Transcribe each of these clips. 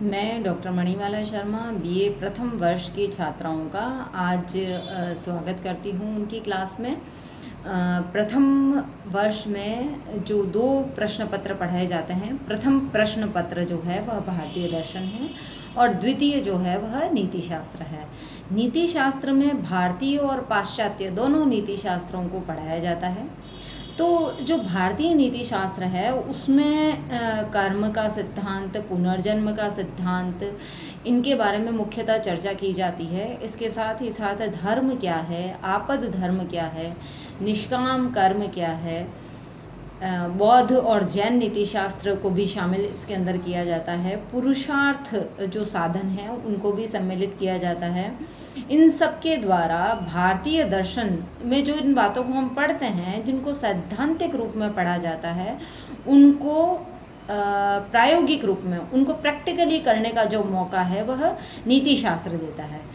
मैं doctor Manimala Sharma BA प्रथम वर्ष की छात्राओं का आज स्वागत करती हूँ उनकी क्लास में। प्रथम वर्ष में जो 2 प्रश्न पत्र पढ़ाए जाते हैं, प्रथम प्रश्न पत्र जो है वह भारतीय दर्शन है और द्वितीय जो है वह नीति शास्त्र है। नीति शास्त्र में भारतीय और पाश्चात्य दोनों नीति शास्त्रों को पढ़ाया जाता है। तो जो भारतीय नीति शास्त्र है उसमें कर्म का सिद्धांत, पुनर्जन्म का सिद्धांत, इनके बारे में मुख्यतः चर्चा की जाती है। इसके साथ ही साथ धर्म क्या है, आपद धर्म क्या है, निष्काम कर्म क्या है, बौद्ध और जैन नीति शास्त्र को भी शामिल इसके अंदर किया जाता है। पुरुषार्थ जो साधन है उनको भी सम्मिलित किया जाता है। इन सब के द्वारा भारतीय दर्शन में जो इन बातों को हम पढ़ते हैं, जिनको सैद्धांतिक रूप में पढ़ा जाता है, उनको प्रायोगिक रूप में, उनको प्रैक्टिकली करने का जो मौका है वह नीति शास्त्र देता है।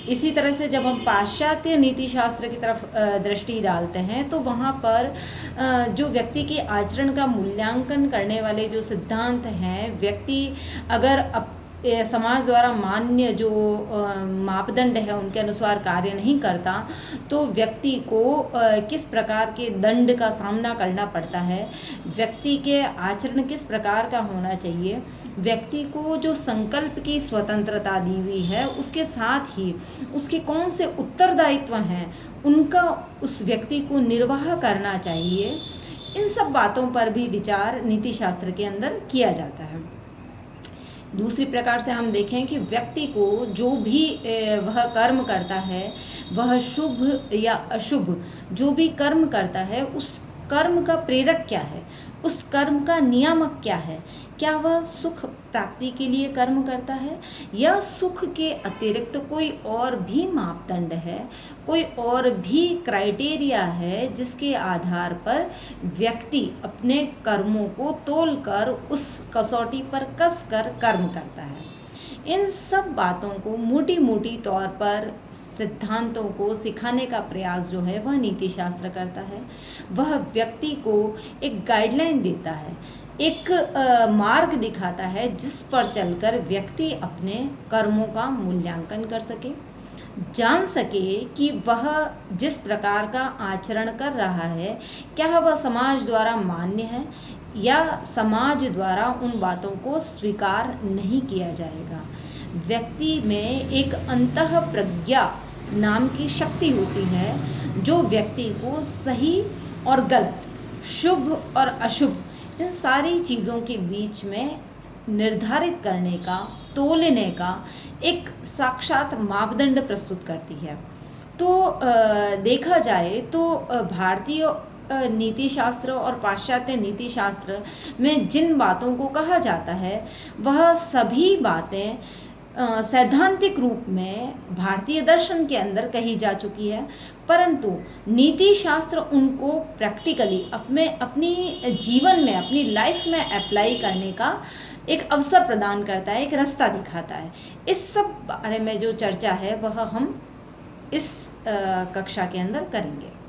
इसी तरह से जब हम पाश्चात्य नीति शास्त्र की तरफ दृष्टि डालते हैं तो वहाँ पर जो व्यक्ति के आचरण का मूल्यांकन करने वाले जो सिद्धांत हैं, व्यक्ति अगर समाज द्वारा मान्य जो मापदंड है उनके अनुसार कार्य नहीं करता तो व्यक्ति को किस प्रकार के दंड का सामना करना पड़ता है, व्यक्ति के आचरण किस प्रकार का होना चाहिए, व्यक्ति को जो संकल्प की स्वतंत्रता दी हुई है उसके साथ ही उसके कौन से उत्तरदायित्व हैं उनका उस व्यक्ति को निर्वाह करना चाहिए, इन सब बातों पर भी विचार नीति शास्त्र के अंदर किया जाता है। दूसरी प्रकार से हम देखें कि व्यक्ति को जो भी वह कर्म करता है, वह शुभ या अशुभ जो भी कर्म करता है, उस कर्म का प्रेरक क्या है, उस कर्म का नियामक क्या है, क्या वह सुख प्राप्ति के लिए कर्म करता है या सुख के अतिरिक्त कोई और भी मापदंड है, कोई और भी क्राइटेरिया है जिसके आधार पर व्यक्ति अपने कर्मों को तोलकर उस कसौटी पर कसकर कर्म करता है। इन सब बातों को मोटी मोटी तौर पर सिद्धांतों को सिखाने का प्रयास जो है वह नीति शास्त्र करता है। वह व्यक्ति को एक गाइडलाइन देता है, एक मार्ग दिखाता है जिस पर चलकर व्यक्ति अपने कर्मों का मूल्यांकन कर सके, जान सके कि वह जिस प्रकार का आचरण कर रहा है क्या वह समाज द्वारा मान्य है या समाज द्वारा उन बातों को स्वीकार नहीं किया जाएगा। व्यक्ति में एक अंतः प्रज्ञा नाम की शक्ति होती है जो व्यक्ति को सही और गलत, शुभ और अशुभ, इन सारी चीज़ों के बीच में निर्धारित करने का, तोलने का एक साक्षात मापदंड प्रस्तुत करती है। तो देखा जाए तो भारतीय नीति शास्त्र और पाश्चात्य नीति शास्त्र में जिन बातों को कहा जाता है वह सभी बातें सैद्धांतिक रूप में भारतीय दर्शन के अंदर कही जा चुकी है, परंतु नीति शास्त्र उनको प्रैक्टिकली अपनी जीवन में, अपनी लाइफ में अप्लाई करने का एक अवसर प्रदान करता है, एक रास्ता दिखाता है। इस सब बारे में जो चर्चा है वह हम इस कक्षा के अंदर करेंगे।